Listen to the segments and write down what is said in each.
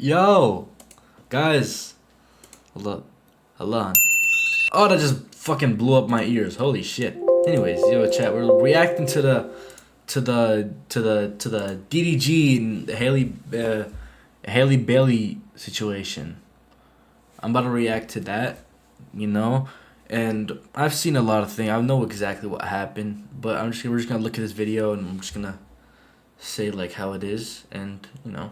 Yo, guys, hold up, hold on. Oh, that just fucking blew up my ears. Holy shit. Anyways, yo, chat. We're reacting to the DDG and Halle Bailey situation. I'm about to react to that, you know. And I've seen a lot of things. I know exactly what happened, but we're just gonna look at this video and I'm just gonna say like how it is, and you know,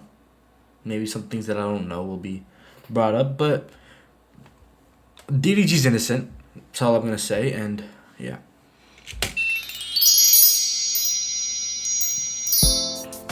maybe some things that I don't know will be brought up. But DDG's innocent. That's all I'm gonna say, and yeah.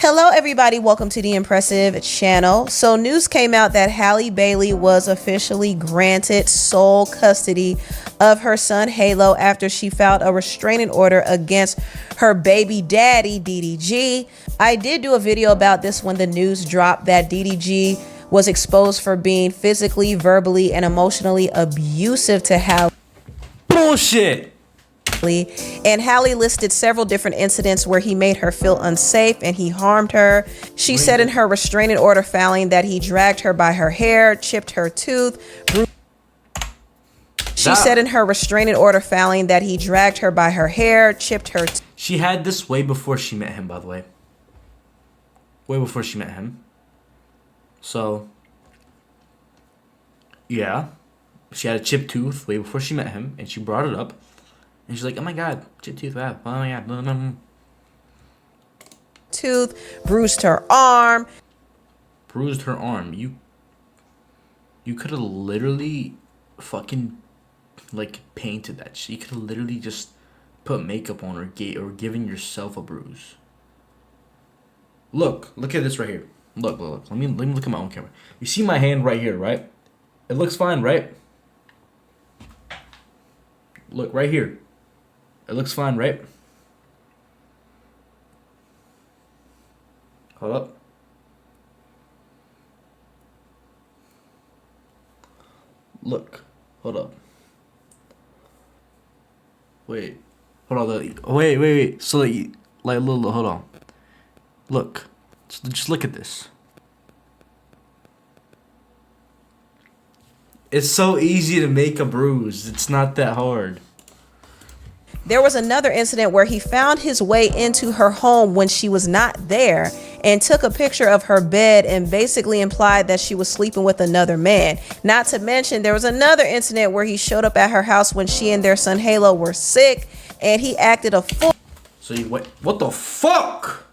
Hello everybody, welcome to the Impressive channel. So news came out that Halle Bailey was officially granted sole custody of her son Halo after she filed a restraining order against her baby daddy DDG. I did do a video about this when the news dropped that DDG was exposed for being physically, verbally, and emotionally abusive to Halle. Bullshit! And Halle listed several different incidents where he made her feel unsafe and he harmed her. She said in her restraining order filing that he dragged her by her hair, chipped her tooth. She said in her restraining order filing that he dragged her by her hair, chipped her. She had this way before she met him, by the way. Way before she met him. So, yeah. She had a chipped tooth way before she met him, and she brought it up. And she's like, oh my god, chipped tooth, wow, oh my god. Tooth, bruised her arm. Bruised her arm. You could have literally fucking, like, painted that shit. You could have literally just put makeup on or given yourself a bruise. Look at this right here. Look. Let me look at my own camera. You see my hand right here, right? It looks fine, right? Look, right here. It looks fine, right? Hold up. Look. Hold up. Wait. Hold on. Wait. So, like, little, hold on. Look. Just look at this. It's so easy to make a bruise. It's not that hard. There was another incident where he found his way into her home when she was not there and took a picture of her bed and basically implied that she was sleeping with another man. Not to mention, there was another incident where he showed up at her house when she and their son Halo were sick and he acted a fool. So you wait, what the fuck?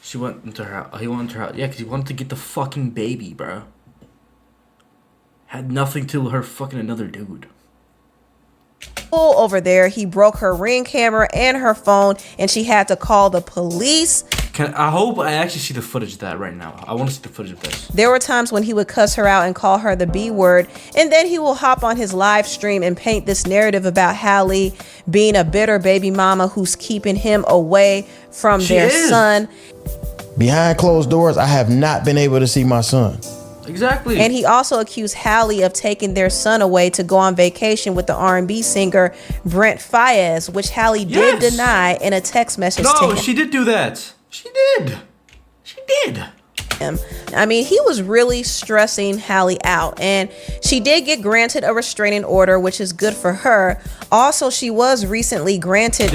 She went into her house. He went into her house. Yeah, because he wanted to get the fucking baby, bro. Had nothing to do with her fucking another dude. Over there, he broke her Ring camera and her phone, and she had to call the police. I hope I actually see the footage of that right now. I want to see the footage of this. There were times when he would cuss her out and call her the B word, and then he will hop on his live stream and paint this narrative about Halle being a bitter baby mama who's keeping him away from their son. Behind closed doors, I have not been able to see my son. Exactly. And he also accused Halle of taking their son away to go on vacation with the R&B singer Brent Faiyaz, which Halle did deny in a text message to him. No, she did do that. She did. I mean, he was really stressing Halle out, and she did get granted a restraining order, which is good for her. Also, she was recently granted.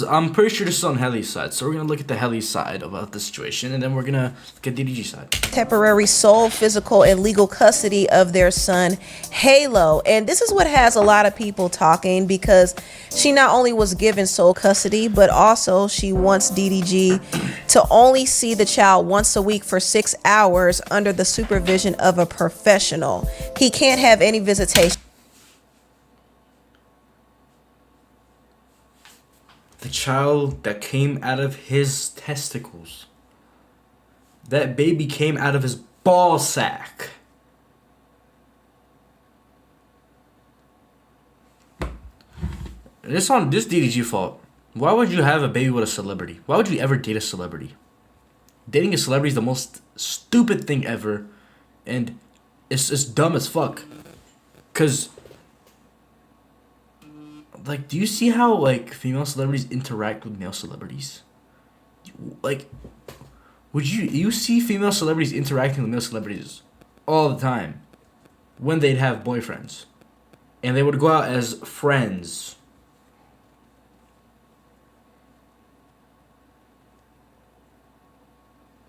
I'm pretty sure this is on Halle's side, so we're gonna look at the Halle side about the situation, and then we're gonna look at DDG side. Temporary sole, physical, and legal custody of their son Halo, and this is what has a lot of people talking, because she not only was given sole custody, but also she wants DDG to only see the child once a week for 6 hours under the supervision of a professional. He can't have any visitation. The child that came out of his testicles. That baby came out of his ball sack. This DDG fault. Why would you have a baby with a celebrity? Why would you ever date a celebrity? Dating a celebrity is the most stupid thing ever, and it's dumb as fuck. Cause like, do you see how like female celebrities interact with male celebrities? Like, would you see female celebrities interacting with male celebrities all the time when they'd have boyfriends, and they would go out as friends.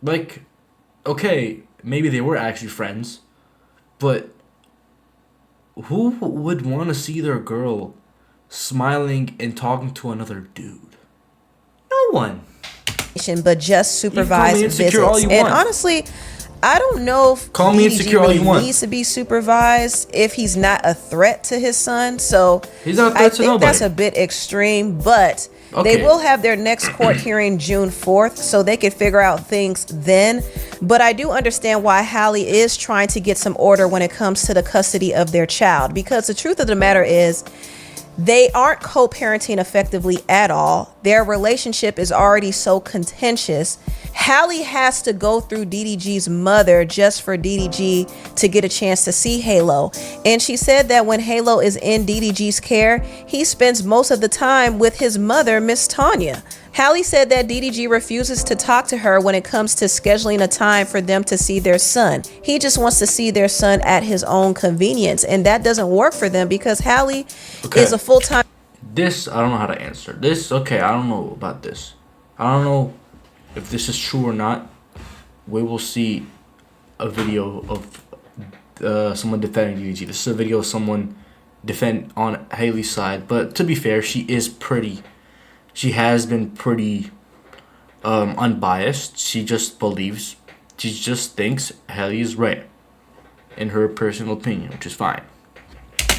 Like, okay, maybe they were actually friends, but who would want to see their girl smiling and talking to another dude? No one. But just supervised visits. And honestly, I don't know if Call me insecure all you want. Needs to be supervised if he's not a threat to his son. So he's not a threat to nobody. I think that's a bit extreme, but they will have their next court hearing June 4th, so they can figure out things then. But I do understand why Halle is trying to get some order when it comes to the custody of their child, because the truth of the matter is they aren't co-parenting effectively at all. Their relationship is already so contentious. Halle has to go through DDG's mother just for DDG to get a chance to see Halo. And she said that when Halo is in DDG's care, he spends most of the time with his mother, Miss Tanya. Halle said that DDG refuses to talk to her when it comes to scheduling a time for them to see their son. He just wants to see their son at his own convenience, and that doesn't work for them because Halle is a full-time... This, I don't know how to answer. This, okay, I don't know about this. I don't know if this is true or not. We will see a video of someone defending DDG. This is a video of someone defend on Haley's side, but to be fair, she has been pretty unbiased. She just thinks Halle is right in her personal opinion, which is fine.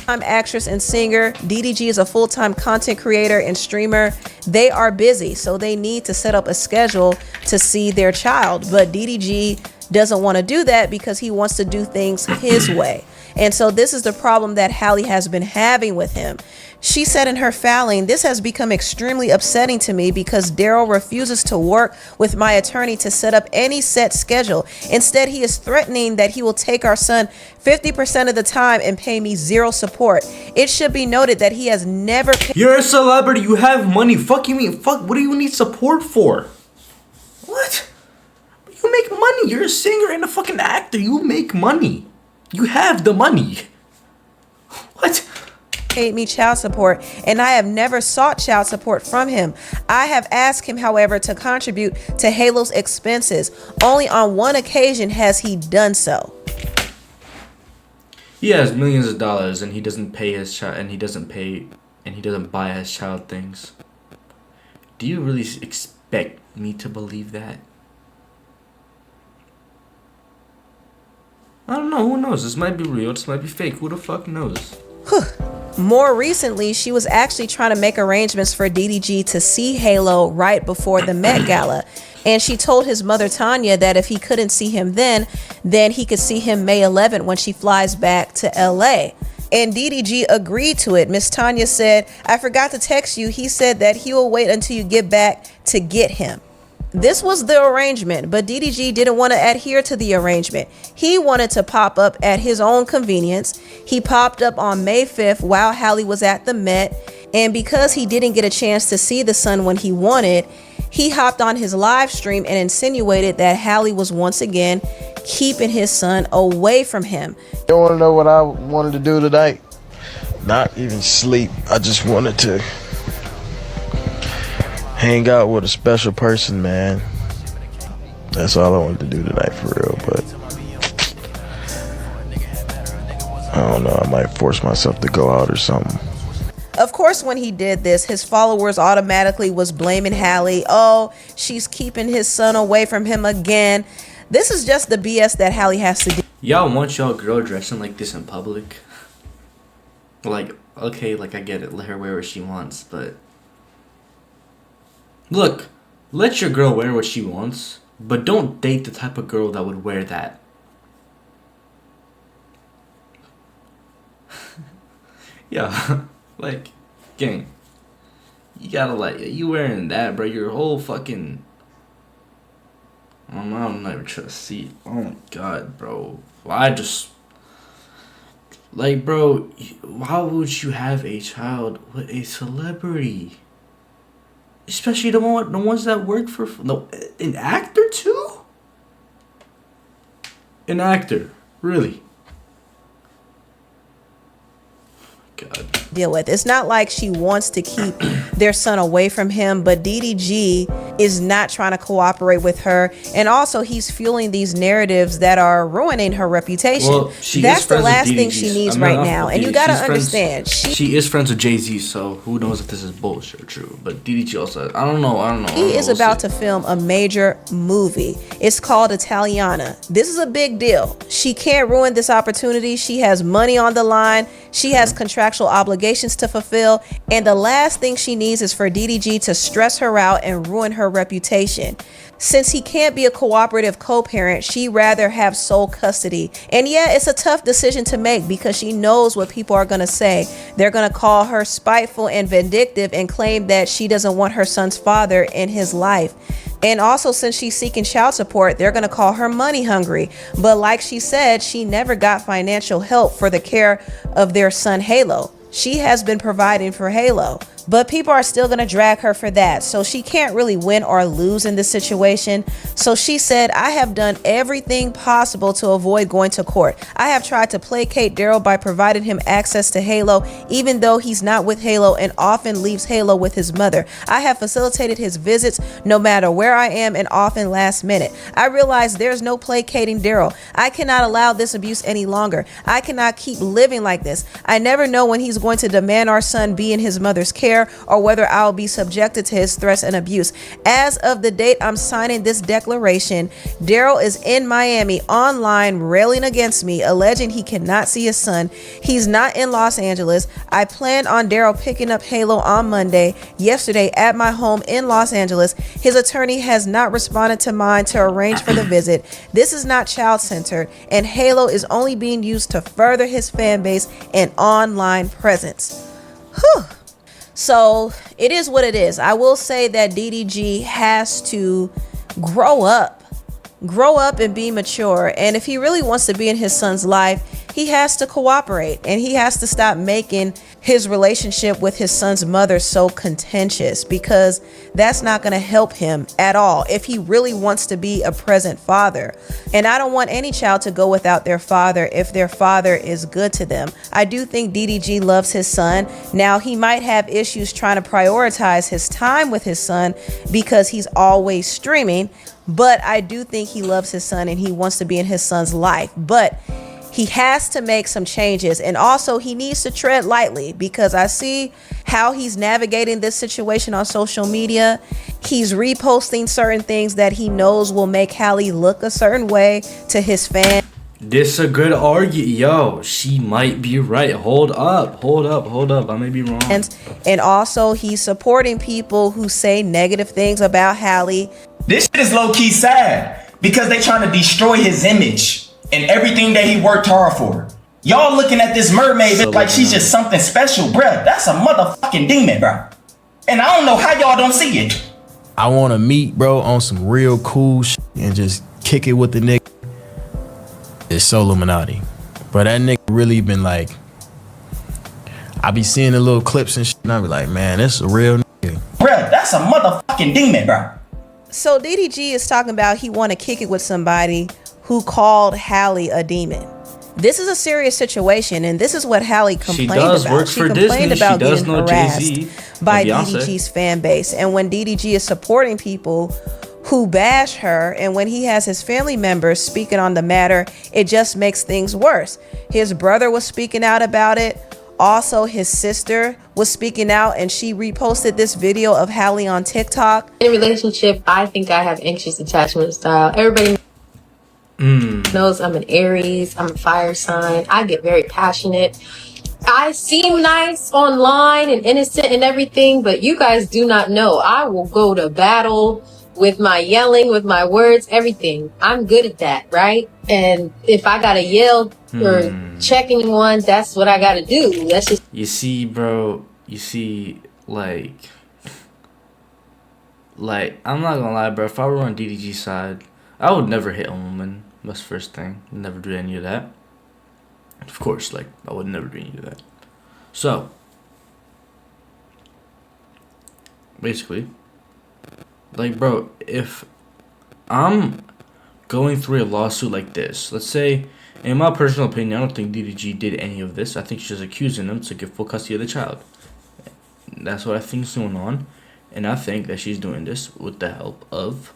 I'm actress and singer. DDG is a full-time content creator and streamer. They are busy, so they need to set up a schedule to see their child. But DDG doesn't want to do that because he wants to do things his way. And so this is the problem that Halle has been having with him. She said in her filing, "This has become extremely upsetting to me because Daryl refuses to work with my attorney to set up any set schedule. Instead, he is threatening that he will take our son 50% of the time and pay me zero support. It should be noted that he has never paid..." You're a celebrity. You have money. Fuck you mean? Fuck. What do you need support for? What? You make money. You're a singer and a fucking actor. You make money. You have the money. What? Paid me child support, and I have never sought child support from him. I have asked him, however, to contribute to Halo's expenses. Only on one occasion has he done so. He has millions of dollars, and he doesn't pay his child, and he doesn't buy his child things. Do you really expect me to believe that? I don't know. Who knows? This might be real. This might be fake. Who the fuck knows? More recently, she was actually trying to make arrangements for DDG to see Halo right before the Met Gala. And she told his mother, Tanya, that if he couldn't see him then he could see him May 11th when she flies back to LA. And DDG agreed to it. Miss Tanya said, "I forgot to text you. He said that he will wait until you get back to get him." This was the arrangement, but DDG didn't want to adhere to the arrangement. He wanted to pop up at his own convenience. He popped up on May 5th while Halle was at the Met, and because he didn't get a chance to see the son when he wanted, he hopped on his live stream and insinuated that Halle was once again keeping his son away from him. You want to know what I wanted to do tonight? Not even sleep. I just wanted to hang out with a special person, man. That's all I wanted to do tonight, for real. But I don't know, I might force myself to go out or something. Of course, when he did this, his followers automatically was blaming Halle. Oh, she's keeping his son away from him again. This is just the BS that Halle has to do. Y'all want y'all girl dressing like this in public? Like, okay, like I get it. Let her wear what she wants, but look, let your girl wear what she wants, but don't date the type of girl that would wear that. Yeah, like, gang, you gotta like, you wearing that, bro, your whole fucking, I'm not even trying to see, oh my god, bro, well, I just, Like, bro, why would you have a child with a celebrity? Especially the ones that work for no, an actor too. An actor, really? God. Deal with. It's not like she wants to keep their son away from him, but DDG is not trying to cooperate with her, and also he's fueling these narratives that are ruining her reputation. Well, that's the last thing she needs right now, and you gotta understand she is friends with Jay-Z, so who knows if this is bullshit or true. But DDG also, I don't know. He is about to film a major movie. It's called Italiana. This is a big deal. She can't ruin this opportunity. She has money on the line. She has contractual obligations to fulfill, and the last thing she needs is for DDG to stress her out and ruin her reputation. Since he can't be a cooperative co-parent, she'd rather have sole custody. And yeah, it's a tough decision to make because she knows what people are going to say. They're going to call her spiteful and vindictive and claim that she doesn't want her son's father in his life. And also, since she's seeking child support, they're going to call her money hungry. But like she said, she never got financial help for the care of their son, Halo. She has been providing for Halo, but people are still going to drag her for that. So she can't really win or lose in this situation. So she said, I have done everything possible to avoid going to court. I have tried to placate Daryl by providing him access to Halo, even though he's not with Halo and often leaves Halo with his mother. I have facilitated his visits no matter where I am and often last minute. I realize there's no placating Daryl. I cannot allow this abuse any longer. I cannot keep living like this. I never know when he's going to demand our son be in his mother's care or whether I'll be subjected to his threats and abuse. As of the date I'm signing this declaration, Daryl is in Miami online railing against me, alleging he cannot see his son. He's not in Los Angeles. I plan on Daryl picking up Halo on Monday, yesterday at my home in Los Angeles. His attorney has not responded to mine to arrange for the visit. This is not child-centered, and Halo is only being used to further his fan base and online presence. Whew. So it is what it is. I will say that DDG has to grow up and be mature. And if he really wants to be in his son's life, he has to cooperate, and he has to stop making his relationship with his son's mother so contentious, because that's not going to help him at all if he really wants to be a present father. And I don't want any child to go without their father if their father is good to them. I do think DDG loves his son. Now, he might have issues trying to prioritize his time with his son because he's always streaming, but I do think he loves his son and he wants to be in his son's life. But he has to make some changes, and also he needs to tread lightly, because I see how he's navigating this situation on social media. He's reposting certain things that he knows will make Halle look a certain way to his fans. This a good argument. Yo, she might be right. Hold up. I may be wrong. And also he's supporting people who say negative things about Halle. This shit is low-key sad because they trying to destroy his image and everything that he worked hard for. Y'all looking at this mermaid bitch like she's just something special, bruh. That's a motherfucking demon, bruh. And I don't know how y'all don't see it. I want to meet, bro, on some real cool shit and just kick it with the nigga. It's so Illuminati. But that nigga really been like, I be seeing the little clips and shit, and I be like, man, that's a real nigga. Bruh, that's a motherfucking demon, bruh. So DDG is talking about he want to kick it with somebody who called Halle a demon. This is a serious situation, and this is what Halle complained about. She complained about getting harassed by DDG's fan base. And when DDG is supporting people who bash her, and when he has his family members speaking on the matter, it just makes things worse. His brother was speaking out about it. Also, his sister was speaking out, and she reposted this video of Halle on TikTok. In a relationship, I think I have anxious attachment style. Everybody knows I'm an Aries, I'm a fire sign. I get very passionate. I seem nice online and innocent and everything, but you guys do not know. I will go to battle with my yelling, with my words, everything. I'm good at that, right? And if I gotta yell or check anyone, that's what I gotta do. That's just... You see, bro, like, I'm not gonna lie, bro. If I were on DDG's side, I would never hit a woman. That's the first thing. Never do any of that. Of course, like, I would never do any of that. So, basically, like, bro, if I'm going through a lawsuit like this, let's say, in my personal opinion, I don't think DDG did any of this. I think she's accusing them to get full custody of the child. That's what I think is going on. And I think that she's doing this with the help of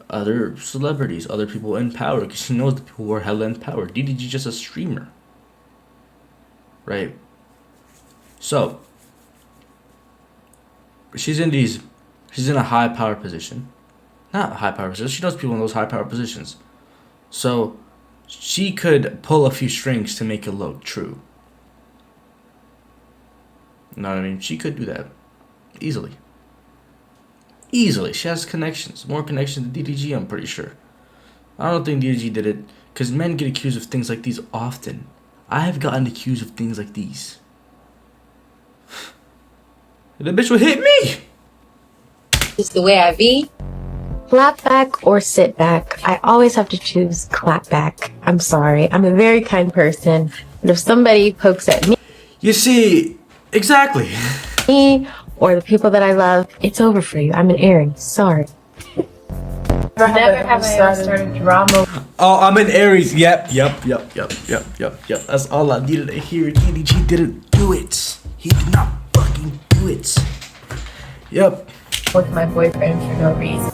other celebrities, other people in power, because she knows the people who are hella in power. DDG just a streamer. Right? So, she's in a high power position. Not a high power position. She knows people in those high power positions. So, she could pull a few strings to make it look true. You know what I mean? She could do that. Easily. Easily. She has connections. More connections than DDG, I'm pretty sure. I don't think DDG did it. Because men get accused of things like these often. I have gotten accused of things like these. The bitch would hit me! It's the way I be. Clap back or sit back. I always have to choose clap back. I'm sorry. I'm a very kind person. But if somebody pokes at me, You see, exactly. or the people that I love, it's over for you. I'm an Aries. Sorry. Never have I ever started drama. Oh, I'm an Aries. Yep. That's all I needed to hear. DDG didn't do it. He did not fucking do it. Yep. With my boyfriend for no reason.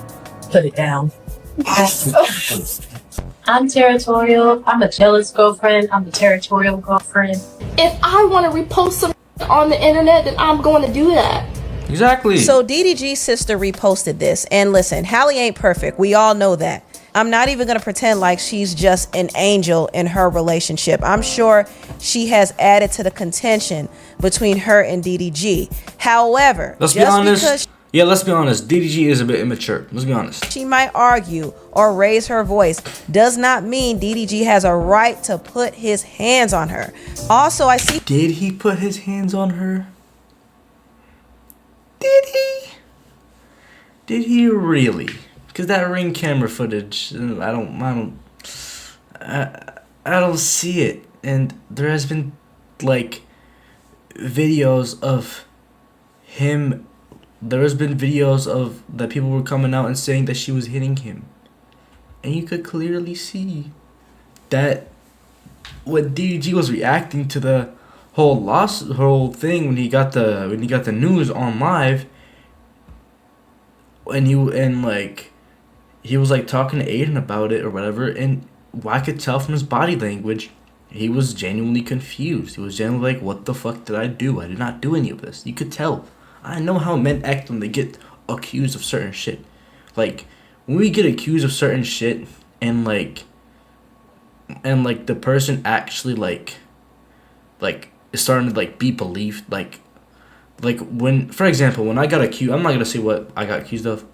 Put it down. I'm territorial. I'm a jealous girlfriend. I'm a territorial girlfriend. If I want to repost something on the internet, then I'm going to do that. Exactly. So DDG's sister reposted this. And listen, Halle ain't perfect. We all know that. I'm not even going to pretend like she's just an angel in her relationship. I'm sure she has added to the contention between her and DDG. However, let's be honest. Let's be honest. DDG is a bit immature. Let's be honest. She might argue or raise her voice does not mean DDG has a right to put his hands on her. Also, I see. Did he put his hands on her? Did he? Did he really? Because that Ring camera footage, I don't see it. And there has been like videos of him. There has been videos of that people were coming out and saying that she was hitting him, and you could clearly see that when DDG was reacting to the whole thing when he got the news on live, and he was like talking to Aiden about it or whatever, and I could tell from his body language he was genuinely confused. He was genuinely like, what the fuck did I do? I did not do any of this. You could tell. I know how men act when they get accused of certain shit. Like, when we get accused of certain shit and like the person actually like is starting to like be believed, like when, for example, when I got accused, I'm not gonna say what I got accused of,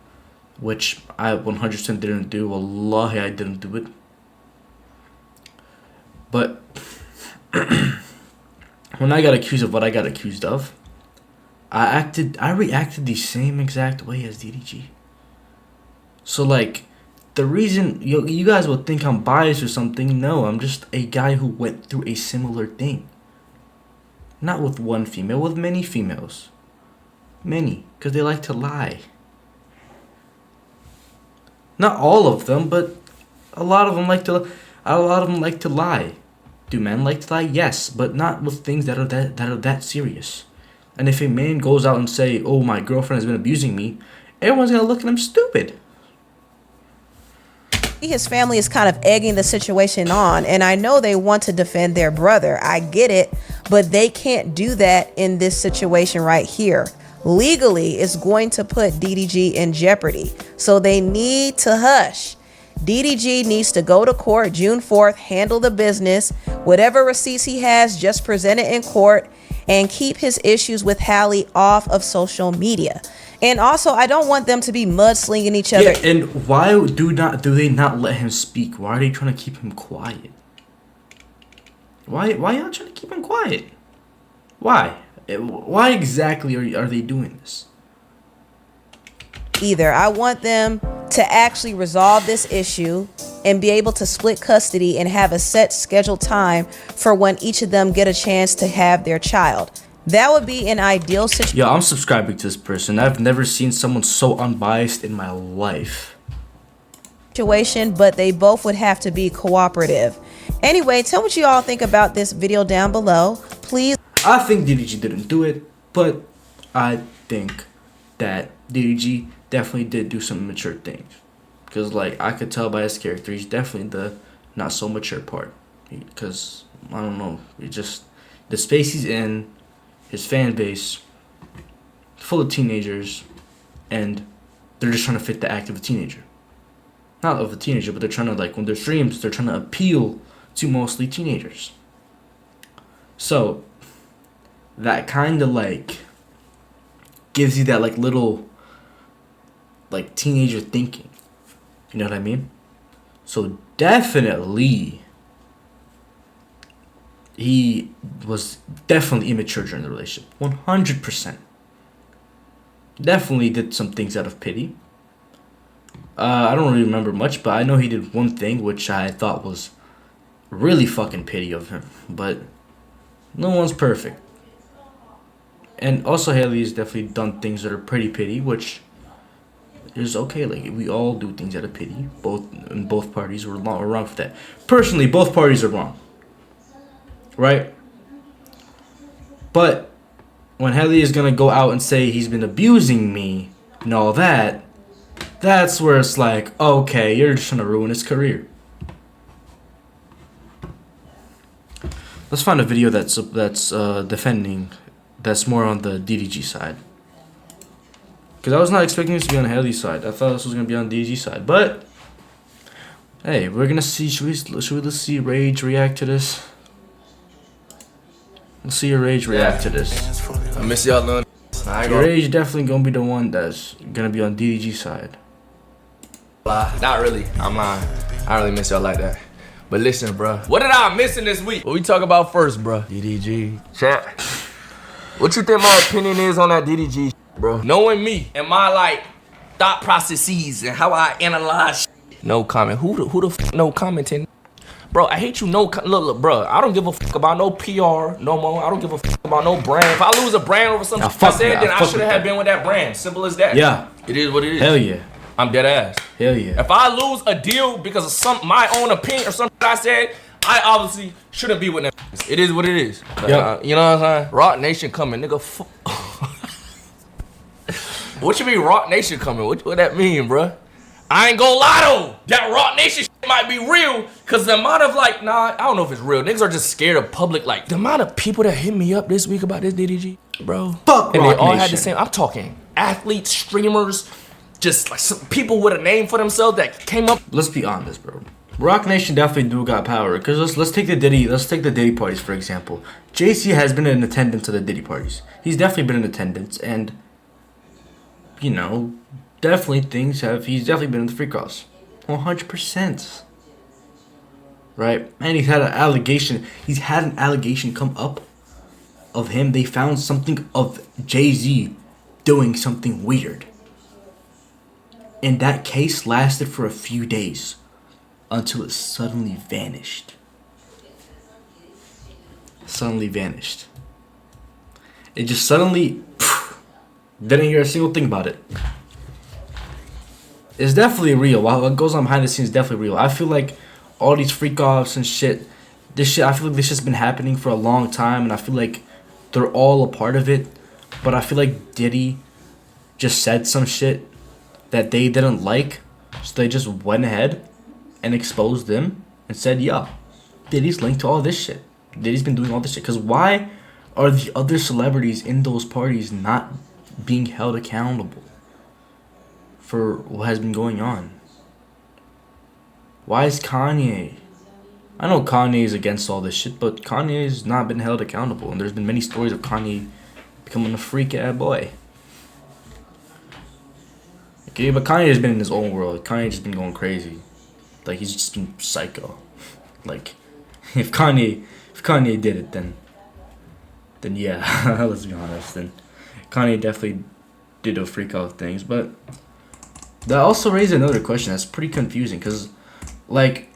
which I 100% didn't do. Wallahi, I didn't do it. But when I got accused of what I got accused of, I reacted the same exact way as DDG. So like, the reason you guys would think I'm biased or something, no, I'm just a guy who went through a similar thing. Not with one female, with many females. Many, because they like to lie. Not all of them, but a lot of them like to lie. Do men like to lie? Yes, but not with things that are that serious. And if a man goes out and say, "Oh, my girlfriend has been abusing me," everyone's gonna look at him stupid. His family is kind of egging the situation on, and I know they want to defend their brother. I get it, but they can't do that in this situation right here. Legally, it's going to put DDG in jeopardy, so they need to hush. DDG needs to go to court June 4th, handle the business. Whatever receipts he has, just present it in court, and keep his issues with Halle off of social media. And also, I don't want them to be mudslinging each other. Yeah, and why do they not let him speak? Why are they trying to keep him quiet? Why y'all trying to keep him quiet? Why? Why exactly are they doing this? Either I want them to actually resolve this issue and be able to split custody and have a set scheduled time for when each of them get a chance to have their child. That would be an ideal situation. Yo, I'm subscribing to this person. I've never seen someone so unbiased in my life. But they both would have to be cooperative. Anyway, tell what you all think about this video down below. Please. I think DDG didn't do it, but I think that DDG definitely did do some mature things. Because, like, I could tell by his character, he's definitely the not so mature part. Because, I don't know, it just, the space he's in, his fan base, full of teenagers, and they're just trying to fit the act of a teenager. Not of a teenager, but they're trying to, like, when they're streams, they're trying to appeal to mostly teenagers. So, that kind of, like, gives you that, like, little, like, teenager thinking. You know what I mean? So, definitely, he was definitely immature during the relationship. 100%. Definitely did some things out of pity. I don't really remember much, but I know he did one thing which I thought was really fucking pity of him. But no one's perfect. And also Haley's definitely done things that are pretty pity, which is okay. Like, we all do things out of pity. Both parties were wrong for that. Personally, both parties are wrong. Right? But when Halle is gonna go out and say he's been abusing me and all that, that's where it's like, okay, you're just trying to ruin his career. Let's find a video that's defending, that's more on the DDG side. Because I was not expecting this to be on Halle's side. I thought this was gonna be on DDG side. But hey, we're gonna see. Should we see Rage react to this? Let's see your Rage react to this. I miss y'all, man. Your Rage definitely gonna be the one that's gonna be on DDG side. Not really. I'm lying. I don't really miss y'all like that. But listen, bro. What did I miss in this week? What we talk about first, bro? DDG. Chat. What you think my opinion is on that DDG, bro? Knowing me and my, like, thought processes and how I analyze shit. No comment. Who the f no commenting? Bro, I hate you. Look, bro. I don't give a fuck about no PR no more. I don't give a fuck about no brand. If I lose a brand over something I said, then I should have been with that brand. Simple as that. Yeah. It is what it is. Hell yeah. I'm dead ass. Hell yeah. If I lose a deal because of my own opinion or something I said, I obviously shouldn't be with them. It is what it is. Yep. You know what I'm saying? Rock Nation coming, nigga. What you mean Rock Nation coming? What that mean, bruh? I ain't gonna lie though. That Rock Nation shit might be real. Cause the amount of like, I don't know if it's real. Niggas are just scared of public. Like, the amount of people that hit me up this week about this DDG, bro. Fuck and Rock they all Nation. had the same. I'm talking athletes, streamers, just like some people with a name for themselves that came up. Let's be honest, bro. Rock Nation definitely do got power. Cause let's take the Diddy parties for example. JC has been in attendance at the Diddy parties. He's definitely been in attendance, and you know, definitely he's definitely been in the freak offs. 100%. Right? And he's had an allegation come up of him. They found something of Jay-Z doing something weird. And that case lasted for a few days until it suddenly vanished. It just suddenly didn't hear a single thing about it. It's definitely real. What goes on behind the scenes is definitely real. I feel like all these freak offs and shit, I feel like this shit's been happening for a long time, and I feel like they're all a part of it. But I feel like Diddy just said some shit that they didn't like, so they just went ahead and exposed them and said, yeah, Diddy's linked to all this shit. Diddy's been doing all this shit. Because why are the other celebrities in those parties not being held accountable for what has been going on? Why is Kanye? I know Kanye is against all this shit, but Kanye's not been held accountable, and there's been many stories of Kanye becoming a freak-ass boy. Okay, but Kanye has been in his own world. Kanye's just been going crazy. Like, he's just been psycho. Like, if Kanye did it, then yeah, let's be honest. Then Kanye definitely did those freak out things. But that also raised another question that's pretty confusing, because like,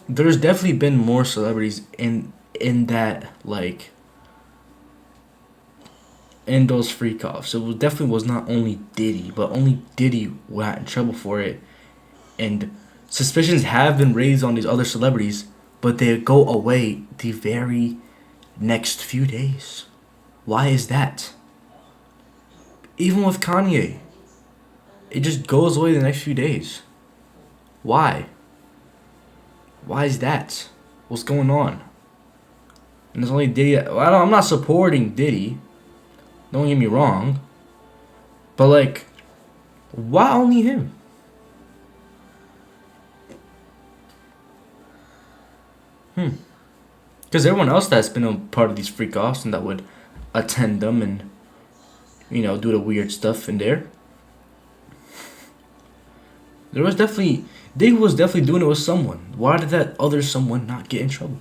there's definitely been more celebrities in that, like, in those freak offs. It definitely was not only Diddy, but only Diddy got in trouble for it. And suspicions have been raised on these other celebrities, but they go away the very next few days. Why is that? Even with Kanye, it just goes away the next few days. Why? Why is that? What's going on? And it's only Diddy. I'm not supporting Diddy. Don't get me wrong. But, like, why only him? Because everyone else that's been a part of these freak offs and that would attend them and, you know, do the weird stuff in there. Diddy was definitely doing it with someone. Why did that other someone not get in trouble?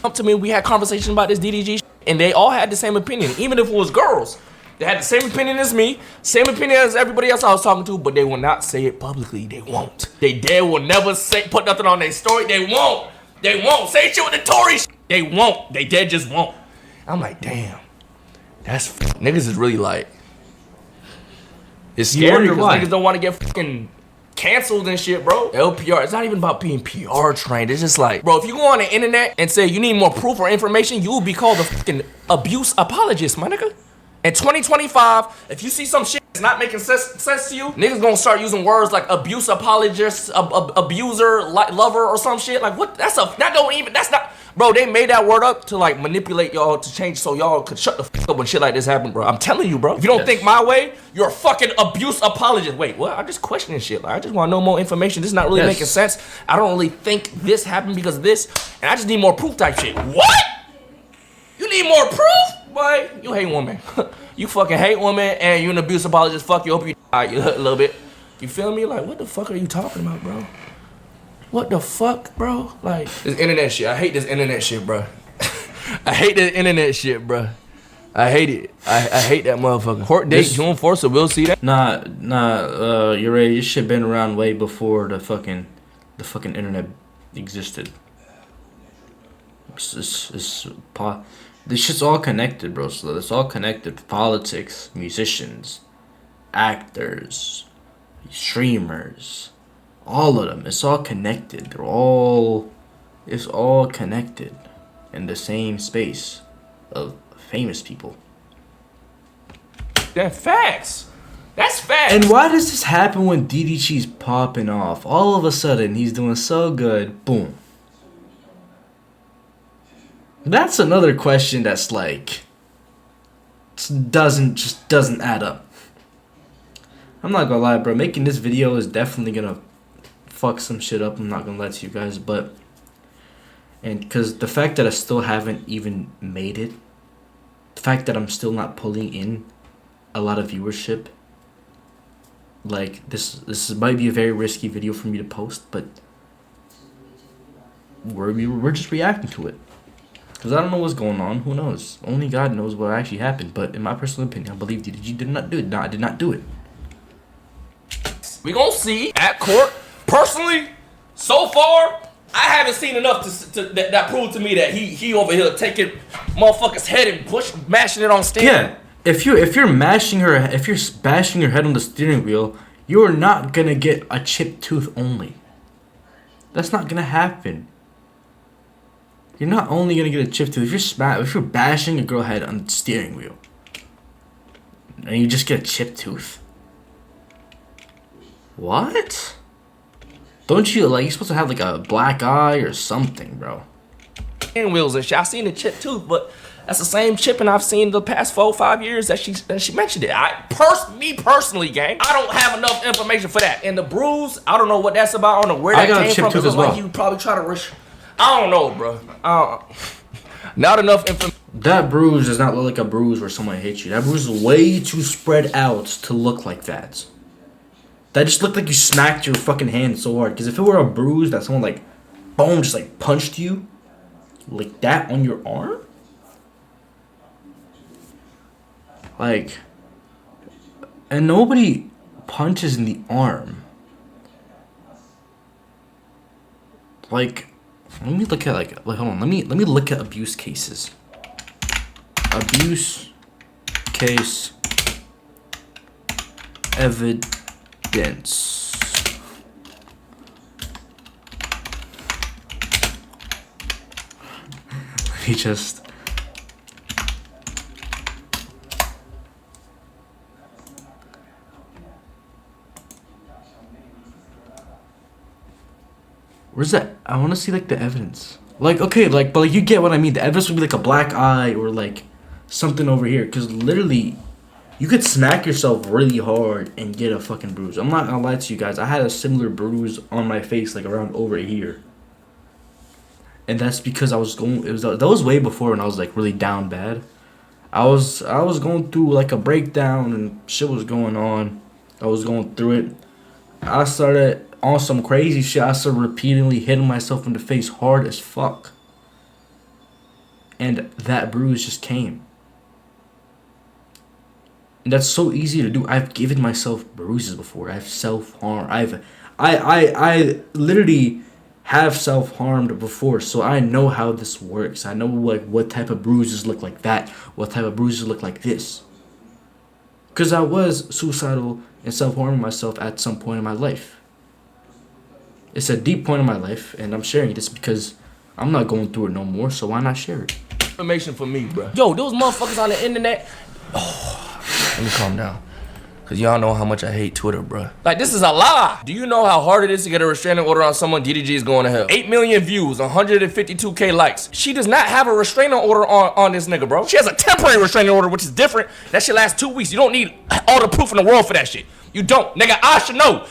Up to me, we had conversations about this DDG and they all had the same opinion, even if it was girls. They had the same opinion as me, same opinion as everybody else I was talking to, but they will not say it publicly. They won't. They will never put nothing on their story. They won't. They won't. Say shit with the Tory. They won't. They dead just won't. I'm like, damn. That's niggas is really like. It's scary because niggas don't want to get fucking canceled and shit, bro. LPR, it's not even about being PR trained. It's just like, bro, if you go on the internet and say you need more proof or information, you will be called a fucking abuse apologist, my nigga. In 2025, if you see some shit that's not making sense to you, niggas gonna start using words like abuse apologist, abuser, lover, or some shit. Like, what? That's not. Bro, they made that word up to, like, manipulate y'all to change so y'all could shut the fuck up when shit like this happen, bro. I'm telling you, bro. If you don't think my way, you're a fucking abuse apologist. Wait, what? I'm just questioning shit. Like, I just want to know more information. This is not really making sense. I don't really think this happened because of this, and I just need more proof type shit. What? You need more proof? Boy, you hate women. You fucking hate women, and you an abuse apologist. Fuck you. Hope you die a little bit. You feel me? Like, what the fuck are you talking about, bro? What the fuck, bro? Like, this internet shit. I hate this internet shit, bro. I hate this internet shit, bro. I hate it. I hate that motherfucker. Court date June 4th, so we'll see that. You're right. This shit been around way before the fucking internet existed. This shit's all connected, bro. So it's all connected. Politics, musicians, actors, streamers, all of them. It's all connected. It's all connected in the same space of famous people. That's facts. That's facts. And why does this happen when DDG's popping off? All of a sudden, he's doing so good. Boom. That's another question that's like doesn't add up. I'm not gonna lie, bro. Making this video is definitely gonna fuck some shit up. I'm not gonna lie to you guys, and because the fact that I still haven't even made it, the fact that I'm still not pulling in a lot of viewership, like this might be a very risky video for me to post, but we're just reacting to it. Because I don't know what's going on. Who knows? Only God knows what actually happened. But in my personal opinion, I believe DDG did not do it. No, I did not do it. We gonna see at court. Personally, so far, I haven't seen enough that prove to me that he over here taking motherfucker's head and mashing it on stand. Yeah. If you're bashing your head on the steering wheel, you're not gonna get a chipped tooth only. That's not gonna happen. You're not only gonna get a chipped tooth if you're bashing a girl head on the steering wheel, and you just get a chipped tooth. What? Don't you you're supposed to have like a black eye or something, bro? Steering wheels and shit. I seen the chipped tooth, but that's the same chipping I've seen the past 4 or 5 years that she mentioned it. Me personally, gang, I don't have enough information for that. And the bruise, I don't know what that's about. I don't know where that came from. It looks like you probably try to rush. I don't know, bro. Not enough information. That bruise does not look like a bruise where someone hit you. That bruise is way too spread out to look like that. That just looked like you smacked your fucking hand so hard. Because if it were a bruise that someone like, boom, just like punched you like that on your arm, like, and nobody punches in the arm. Like, let me look at like hold on. Let me look at abuse cases. Abuse case evidence. Let me just. Where's that? I want to see like the evidence. Like, okay, like, but like you get what I mean. The evidence would be like a black eye or like something over here. Because literally, you could smack yourself really hard and get a fucking bruise. I'm not gonna lie to you guys. I had a similar bruise on my face, like around over here. And that's because I was going. That was way before when I was like really down bad. I was going through like a breakdown and shit was going on. I was going through it. I started on some crazy shit. I started repeatedly hitting myself in the face hard as fuck. And that bruise just came. And that's so easy to do. I've given myself bruises before. I've self-harmed. I literally have self-harmed before, so I know how this works. I know like what type of bruises look like that, what type of bruises look like this. Because I was suicidal and self-harming myself at some point in my life. It's a deep point in my life, and I'm sharing this because I'm not going through it no more, so why not share it? Information for me, bro. Yo, those motherfuckers on the internet. Oh, let me calm down. Cause y'all know how much I hate Twitter, bro. Like, this is a lie. Do you know how hard it is to get a restraining order on someone? DDG is going to hell. 8 million views, 152K likes. She does not have a restraining order on this nigga, bro. She has a temporary restraining order, which is different. That shit lasts 2 weeks. You don't need all the proof in the world for that shit. You don't, nigga. I should know.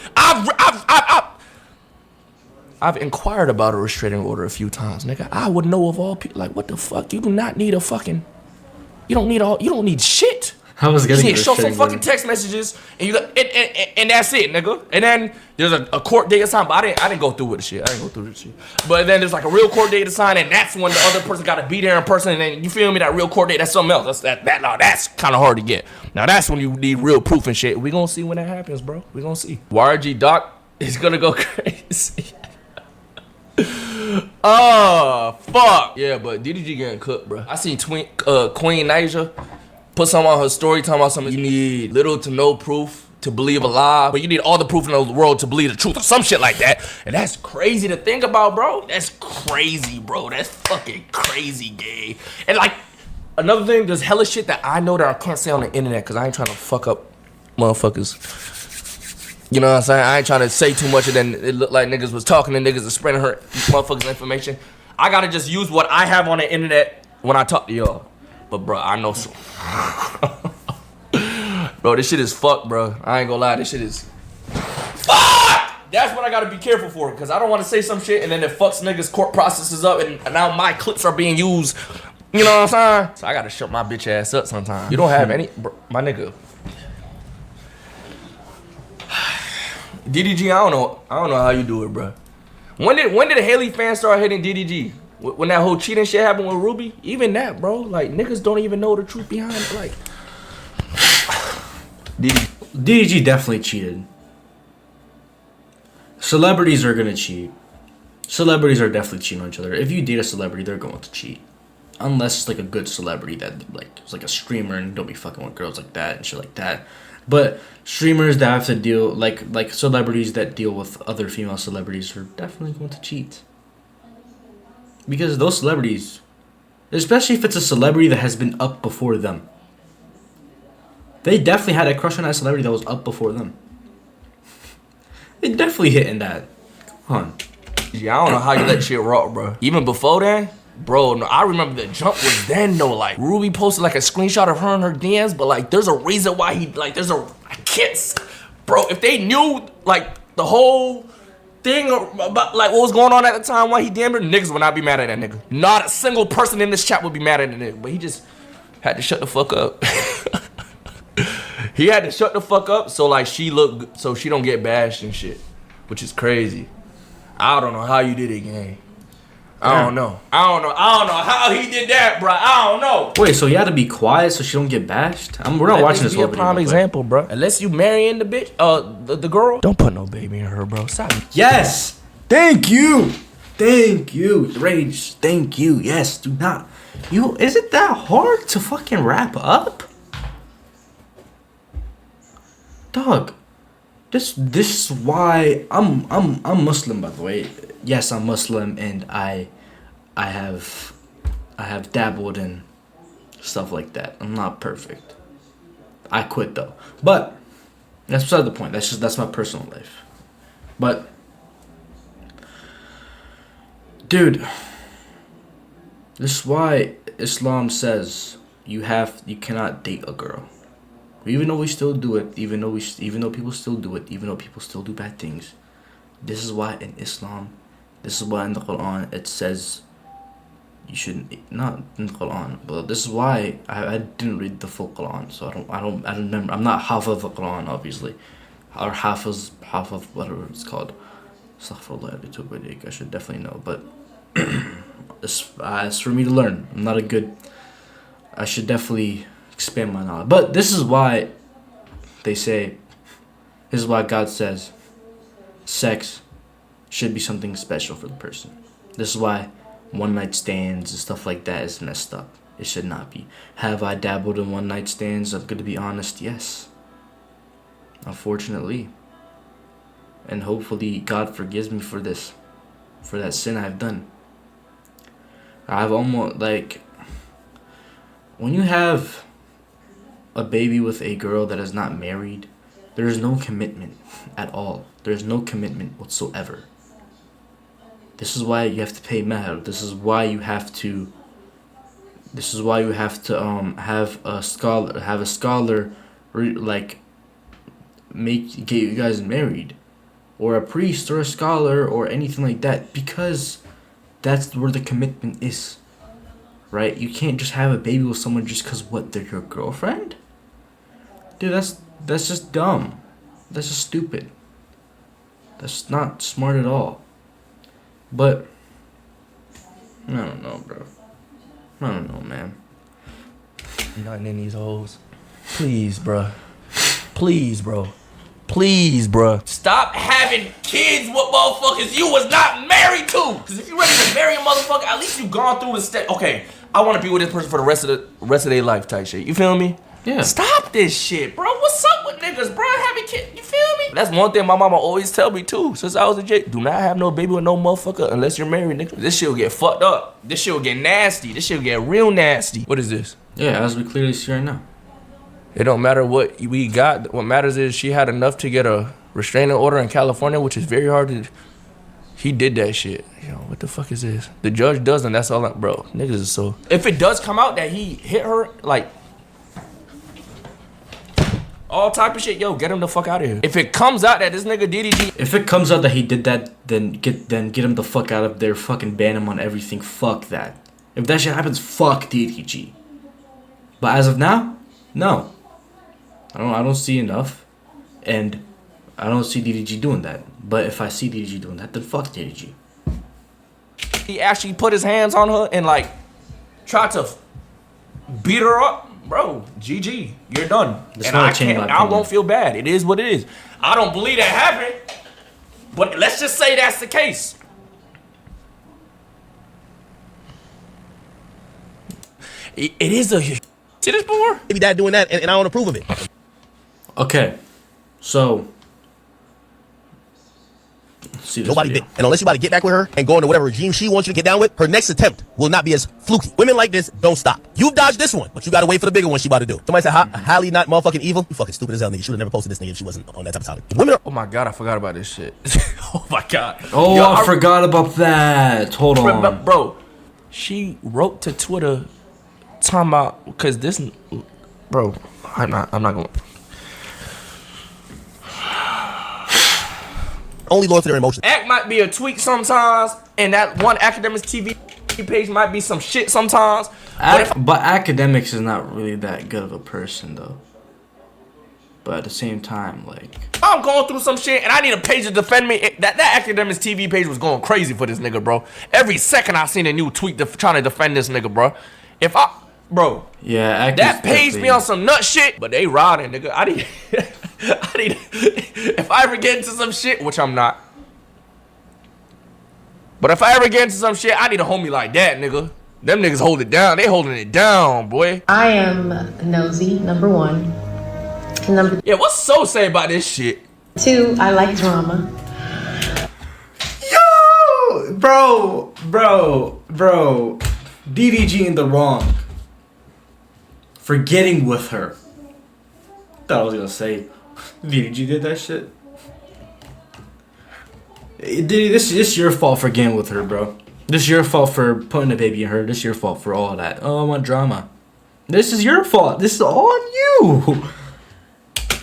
I've inquired about a restraining order a few times, nigga. I would know of all people. Like, what the fuck? You do not need a fucking. You don't need shit. I was getting. You need to show some fucking text messages, and you got, and that's it, nigga. And then there's a court date assigned, but I didn't go through with the shit. I didn't go through the shit. But then there's like a real court date assigned, and that's when the other person got to be there in person. And then you feel me? That real court date, that's something else. That's kind of hard to get. Now that's when you need real proof and shit. We gonna see when that happens, bro. We gonna see. YRG Doc is gonna go crazy. Oh fuck yeah, but DDG getting cooked, bro. I seen Queen Naija put something on her story talking about something. You need little to no proof to believe a lie, but you need all the proof in the world to believe the truth or some shit like that. And that's crazy to think about, bro. That's crazy, bro. That's fucking crazy, gay. And like another thing, there's hella shit that I know that I can't say on the internet because I ain't trying to fuck up motherfuckers. You know what I'm saying? I ain't trying to say too much and then it looked like niggas was talking and niggas are spreading her motherfuckers information. I gotta just use what I have on the internet when I talk to y'all. But bro, I know some. Bro, this shit is fucked, bro. I ain't gonna lie, this shit is fuck! That's what I gotta be careful for, because I don't want to say some shit and then it fucks niggas' court processes up and now my clips are being used. You know what I'm saying? So I gotta shut my bitch ass up sometimes. You don't have any, bro, my nigga. DDG, I don't know how you do it, bro. When did a Halle fan start hitting DDG? When that whole cheating shit happened with Ruby? Even that, bro. Like, niggas don't even know the truth behind it. Like, DDG definitely cheated. Celebrities are gonna cheat. Celebrities are definitely cheating on each other. If you date a celebrity, they're going to cheat. Unless it's like a good celebrity that like is like a streamer and don't be fucking with girls like that and shit like that. But streamers that have to deal like celebrities that deal with other female celebrities are definitely going to cheat. Because those celebrities, especially if it's a celebrity that has been up before them, they definitely had a crush on that celebrity that was up before them. They definitely hitting that. Come on. Yeah, I don't know how you let shit rock, bro. Even before that, bro, no, I remember the jump was then though. Like, Ruby posted like a screenshot of her and her DMs, but like, there's a reason why he, like, I can't, bro, if they knew like the whole thing about like what was going on at the time, why he DM'd her, niggas would not be mad at that nigga. Not a single person in this chat would be mad at the nigga, but he just had to shut the fuck up. He had to shut the fuck up so like she don't get bashed and shit, which is crazy. I don't know how you did it, gang. I don't know how he did that, bro. I don't know. Wait, so you had to be quiet so she don't get bashed? We're not watching this whole video. Be a prime example, bro. Unless you marrying the bitch, the girl. Don't put no baby in her, bro. Stop. Yes. Thank you. Thank you. Rage. Thank you. Yes. Do not. Is it that hard to fucking wrap up? Dog. This is why I'm Muslim, by the way. Yes, I'm Muslim, and I have dabbled in stuff like that. I'm not perfect. I quit though. But that's beside the point. That's my personal life. But dude, this is why Islam says you cannot date a girl. Even though we still do it, even though people still do it, even though people still do bad things. This is why in Islam, this is why in the Quran it says you shouldn't, not in the Quran, but this is why I didn't read the full Quran, so I don't remember. I'm not half of the Quran, obviously, or half of whatever it's called. Astaghfirullah, I should definitely know, but it's for me to learn. I'm not a good. I should definitely expand my knowledge. But this is why they say, this is why God says, sex should be something special for the person. This is why one night stands and stuff like that is messed up. It should not be. Have I dabbled in one night stands? I'm gonna be honest, yes. Unfortunately. And hopefully God forgives me for this, for that sin I've done. I've almost, like, when you have a baby with a girl that is not married, there is no commitment at all. There is no commitment whatsoever. This is why you have to pay mahr. This is why you have to have a scholar get you guys married, or a priest or a scholar or anything like that, because that's where the commitment is. Right? You can't just have a baby with someone just because they're your girlfriend. Dude, that's just dumb. That's just stupid. That's not smart at all. But I don't know, bro. I don't know, man. Nothing in these hoes. Please, bro. Please, bro. Please, bro. Stop having kids with motherfuckers you was not married to. Because if you ready to marry a motherfucker, at least you gone through the step. Okay, I want to be with this person for the rest of their life type shit. You feel me? Yeah. Stop this shit, bro. What's up with niggas, bro? Having kids. You feel me? That's one thing my mama always tell me too. Since I was a J, do not have no baby with no motherfucker unless you're married, nigga. This shit will get fucked up. This shit will get nasty. This shit will get real nasty. What is this? Yeah, as we clearly see right now. It don't matter what we got. What matters is she had enough to get a restraining order in California, which is very hard to. He did that shit. Yo, what the fuck is this? The judge doesn't. That's all. Bro, niggas is so. If it does come out that he hit her, like, all type of shit, yo, get him the fuck out of here. If it comes out that this nigga DDG. If it comes out that he did that, then get him the fuck out of there. Fucking ban him on everything. Fuck that. If that shit happens, fuck DDG. But as of now, no. I don't see enough, and I don't see DDG doing that. But if I see DDG doing that, then fuck DDG. He actually put his hands on her and like tried to beat her up, bro. GG, you're done. And I won't feel bad. It is what it is. I don't believe that happened, but let's just say that's the case. It is a. See this before? Maybe dad doing that, and I don't approve of it. Okay, so see this Nobody video. did. And unless you about to get back with her and go into whatever regime she wants you to get down with, her next attempt will not be as fluky. Women like this don't stop. You've dodged this one, but you gotta wait for the bigger one she about to do. Somebody said, Halle not motherfucking evil? You fucking stupid as hell, nigga. She would have never posted this nigga if she wasn't on that type of topic. Women are. Oh my god, I forgot about this shit. Oh my god. Oh, Yo, I forgot about that. Hold on. Bro, she wrote to Twitter talking about, because this, bro, I'm not gonna. Only loyal to their emotions. Act might be a tweak sometimes, and that one Academics TV page might be some shit sometimes. But Academics is not really that good of a person, though. But at the same time, like, I'm going through some shit, and I need a page to defend me. That Academics TV page was going crazy for this nigga, bro. Every second I seen a new tweet trying to defend this nigga, bro. Bro, yeah, that page be on some nut shit, but they riding, nigga. I need, if I ever get into some shit, which I'm not, But if I ever get into some shit, I need a homie like that, nigga. Them niggas hold it down. They holding it down, boy. I am nosy, number one. Number Yeah, what's So say about this shit? two, I like drama. Yo, bro. DDG in the wrong for getting with her. Thought I was gonna say DDG did that shit. This is your fault for getting with her, bro. This is your fault for putting a baby in her. This is your fault for all that. Oh, I want drama. This is your fault. This is all on you.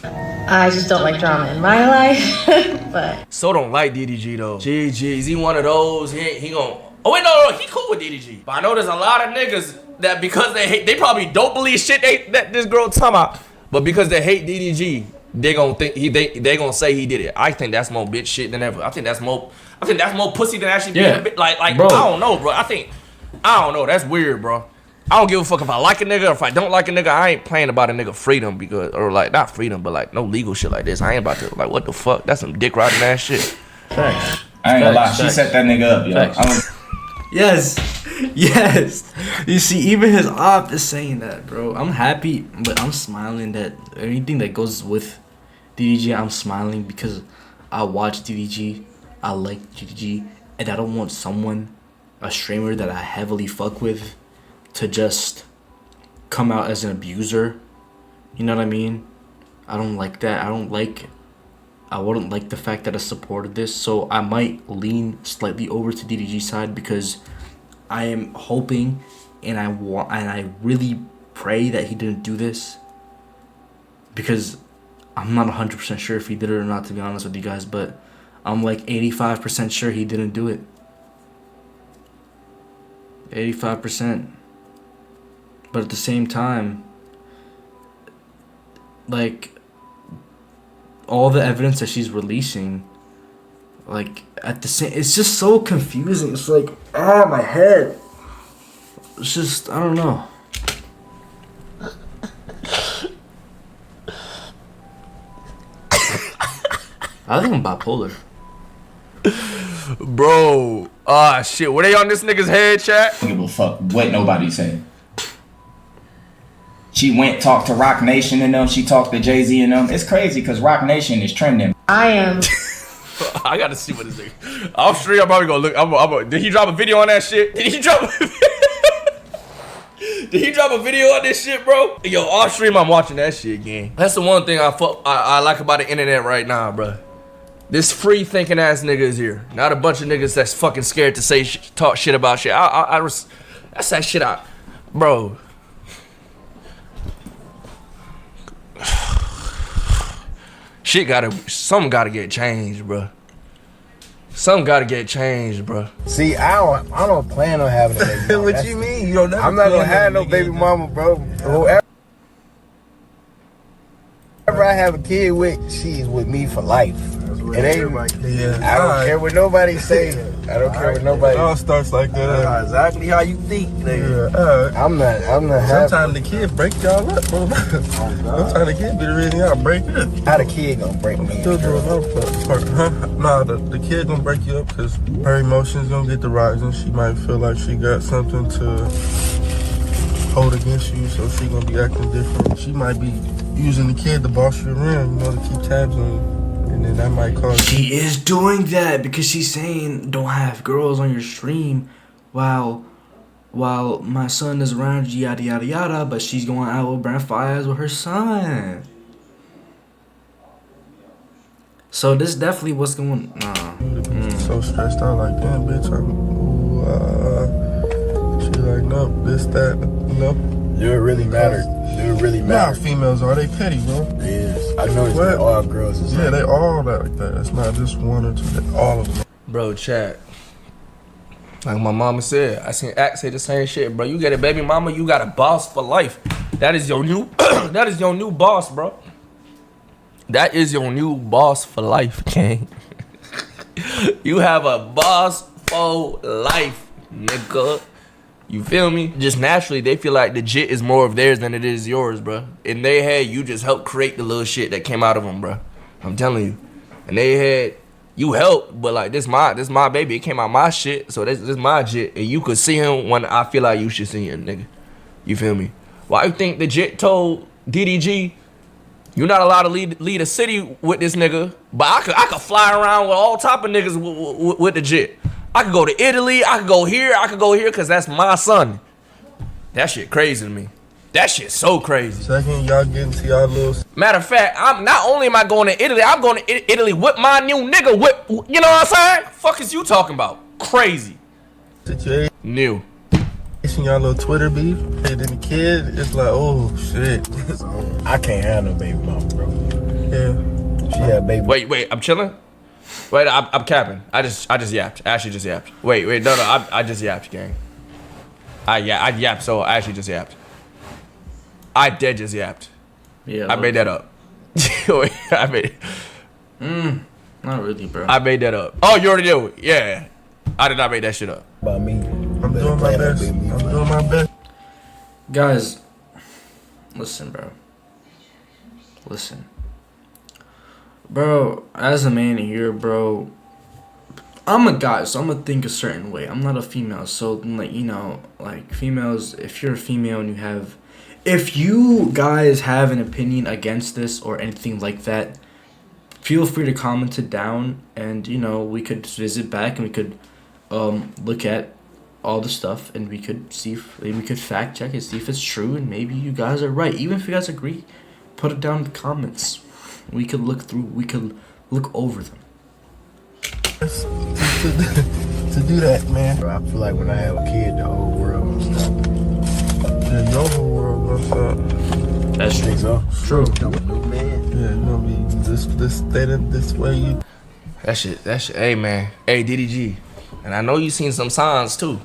I just don't like drama in my life, but So don't like DDG though. GG's, he one of those. He gon'. Oh wait, no, he cool with DDG. But I know there's a lot of niggas that because they hate, they probably don't believe shit that this girl talking about. But because they hate DDG, they gon' think they gonna say he did it. I think that's more bitch shit than ever. I think that's more pussy than actually being a bitch. Like bro. I don't know, bro. I don't know. That's weird, bro. I don't give a fuck if I like a nigga or if I don't like a nigga. I ain't playing about a nigga freedom because, or like not freedom, but like no legal shit like this. I ain't about to like what the fuck. That's some dick riding ass shit. Facts. I ain't gonna lie, she set that nigga up, yo. Facts. Yes. You see, even his op is saying that, bro. I'm happy, but I'm smiling that anything that goes with DDG, I'm smiling because I watch DDG, I like DDG, and I don't want someone, a streamer that I heavily fuck with, to just come out as an abuser. You know what I mean? I don't like that. I wouldn't like the fact that I supported this, so I might lean slightly over to DDG side because I am hoping and I really pray that he didn't do this, because I'm not 100% sure if he did it or not, to be honest with you guys, but I'm like 85% sure he didn't do it. 85%. But at the same time, like, all the evidence that she's releasing, like, at the same, it's just so confusing. It's like, oh, my head. It's just, I don't know. I think I'm bipolar. Bro, shit. Were they on this nigga's head, chat? I don't give a fuck what nobody said. She went talked to Rock Nation and them. She talked to Jay-Z and them. It's crazy because Rock Nation is trending. I am. I gotta see what this nigga. Off stream, I'm probably gonna look. Did he drop a video on that shit? Did he drop a video on this shit, bro? Yo, off stream, I'm watching that shit again. That's the one thing I like about the internet right now, bro. This free thinking ass nigga is here. Not a bunch of niggas that's fucking scared to say talk shit about shit. That's that shit out, bro. Something gotta get changed, bro. Something gotta get changed, bro. See, I don't plan on having a baby mama. What you mean? You don't never I'm not gonna have no baby mama, bro. Whoever I have a kid with, she's with me for life. It ain't. I don't care what nobody say. I don't care what nobody. It all starts like that. That's exactly how you think, nigga. Yeah, I'm not sometimes the kid break y'all up, bro. Sometimes the kid be the reason y'all break up. How the kid gonna break me? Still doing another part, huh? Nah, the kid gonna break you up because her emotions gonna get to rising. She might feel like she got something to hold against you, so she gonna be acting different. She might be using the kid to boss you around, to keep tabs on you. And then that might cause. She is doing that because she's saying don't have girls on your stream while my son is around, yada yada yada, but she's going out with Brand Fires with her son. So this definitely what's going on. So stressed out like, damn, bitch, she like, nope, this, that, nope. Do it really matter? Do it really matter? Nah, females are, they petty, bro. Yes. I know it's all girls. Is yeah, they all like that. It's not just one or two, they all of them. Bro, chat. Like my mama said, I seen Act say the same shit, bro. You get a baby mama, you got a boss for life. That is your new that is your new boss, bro. That is your new boss for life, King. You have a boss for life, nigga. You feel me? Just naturally, they feel like the jit is more of theirs than it is yours, bro. In their head, you just helped create the little shit that came out of them, bro. I'm telling you. In their head, you helped, but like this my baby. It came out my shit, so this my shit, and you could see him when I feel like you should see him, nigga. You feel me? Why you think the jit told DDG, you're not allowed to lead a city with this nigga, but I could fly around with all type of niggas with the jit. I could go to Italy, I could go here, cause that's my son. That shit crazy to me. That shit so crazy. Second, y'all getting to y'all little. Matter of fact, I'm not only am I going to Italy, I'm going to Italy with my new nigga. You know what I'm saying? Fuck is you talking about? Crazy. Situation. New. Y'all little Twitter beef. Hey, then the kid, it's like, oh shit. I can't handle baby mama, bro. Yeah. She had baby. Wait, I'm chilling. Wait, I'm capping. I just yapped. Ashley just yapped. Wait, no, I just yapped, gang. I yapped, so I actually just yapped. I dead just yapped. Yeah. I made that up. I made. Not really, bro. I made that up. Oh, you already knew. Yeah. I did not make that shit up. About me. I'm doing my best. I'm doing my best. Guys, listen, bro. Listen. Bro, as a man here, bro, I'm a guy, so I'm gonna think a certain way. I'm not a female, so, like, you know, like, females, if you're a female and you have... If you guys have an opinion against this or anything like that, feel free to comment it down, and, you know, we could visit back and we could look at all the stuff, and we could see if maybe we could fact check it, see if it's true, and maybe you guys are right. Even if you guys agree, put it down in the comments. We could look through, we could look over them. To do that, man. Bro, I feel like when I have a kid, the whole world gonna stop. The whole world gonna stop. That's true. So True. I'm a new man. Yeah, it's gonna be this way. You. That shit. Hey, man. Hey, DDG. And I know you seen some signs, too.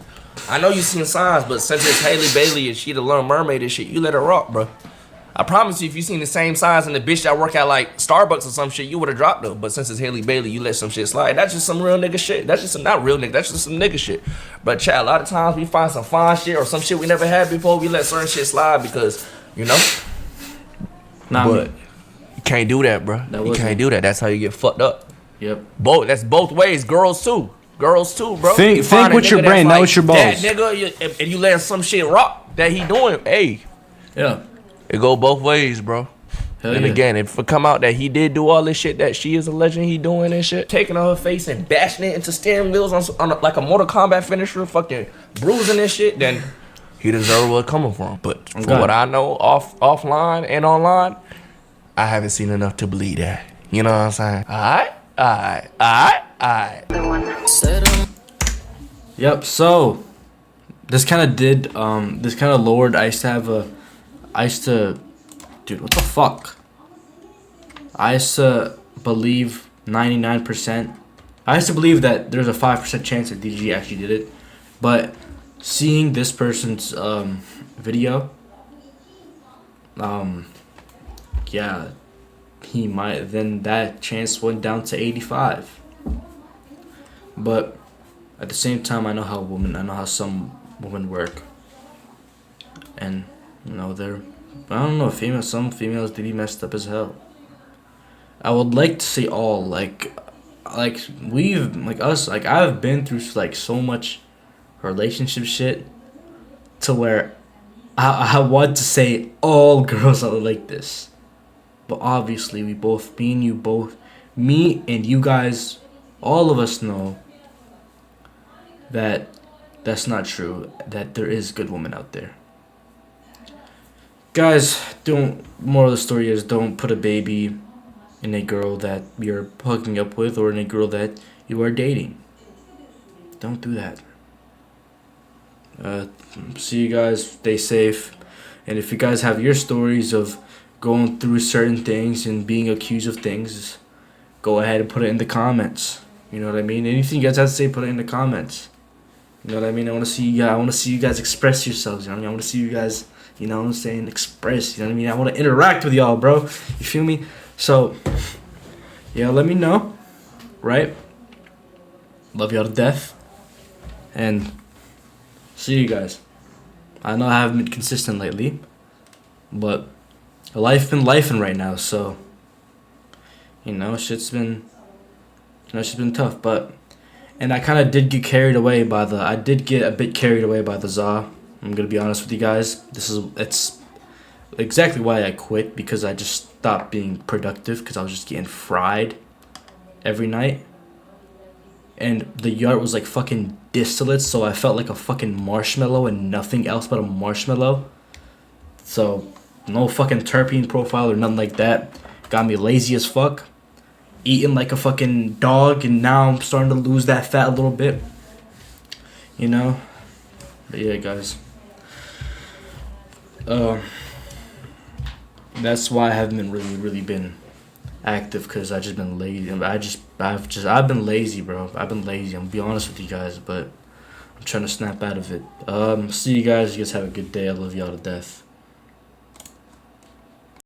I know you seen signs, but since it's Halle Bailey and she the Little Mermaid and shit, you let her rock, bro. I promise you, if you seen the same signs and the bitch that work at, like, Starbucks or some shit, you would've dropped her. But since it's Halle Bailey, you let some shit slide. That's just some real nigga shit. That's just some, not real nigga, that's just some nigga shit. But, chat, a lot of times we find some fine shit or some shit we never had before, we let certain shit slide because, you know? But you can't do that, bro. You can't do that. That's how you get fucked up. Yep. That's both ways. Girls too, bro. Think with your brain, not with your balls. That nigga, and you let some shit rock that he doing. Hey, yeah, it go both ways, bro. Hell and yeah. again, if it come out that he did do all this shit that she is alleging he doing and shit, taking on her face and bashing it into steering wheels on like a Mortal Kombat finisher, fucking bruising and shit, then he deserve what's coming from. But from what I know, offline and online, I haven't seen enough to believe that. You know what I'm saying? Alright. Yep, so this kind of lowered. Dude, what the fuck? I used to believe 99%. I used to believe that there's a 5% chance that DDG actually did it. But seeing this person's video, yeah, he might, then that chance went down to 85. But at the same time, I know how some women work, and you know I don't know, some females did be messed up as hell. I would like to say all, like I've been through like so much relationship shit to where I want to say all girls are like this. But obviously, me and you guys, all of us know that that's not true, that there is good women out there. Guys, moral of the story is, don't put a baby in a girl that you're hooking up with or in a girl that you are dating. Don't do that. See you guys, stay safe. And if you guys have your stories of going through certain things and being accused of things, go ahead and put it in the comments. You know what I mean? Anything you guys have to say, put it in the comments. You know what I mean? I want to see you guys express yourselves. You know what I mean? I want to see you guys, you know what I'm saying, express. You know what I mean? I want to interact with y'all, bro. You feel me? So, yeah, let me know. Right? Love y'all to death. And see you guys. I know I haven't been consistent lately, but life been lifing right now, so, you know, shit's been it's just been tough. And I kind of did get carried away by I did get a bit carried away by the za. I'm gonna be honest with you guys. It's exactly why I quit, because I just stopped being productive because I was just getting fried every night. And the yard was like fucking distillate, so I felt like a fucking marshmallow and nothing else but a marshmallow. So no fucking terpene profile or nothing like that. Got me lazy as fuck. Eating like a fucking dog, and now I'm starting to lose that fat a little bit. You know? But yeah, guys. That's why I haven't been really been active, because I just been lazy. I've been lazy, bro. I've been lazy. I'm gonna be honest with you guys, but I'm trying to snap out of it. See you guys. You guys have a good day. I love y'all to death.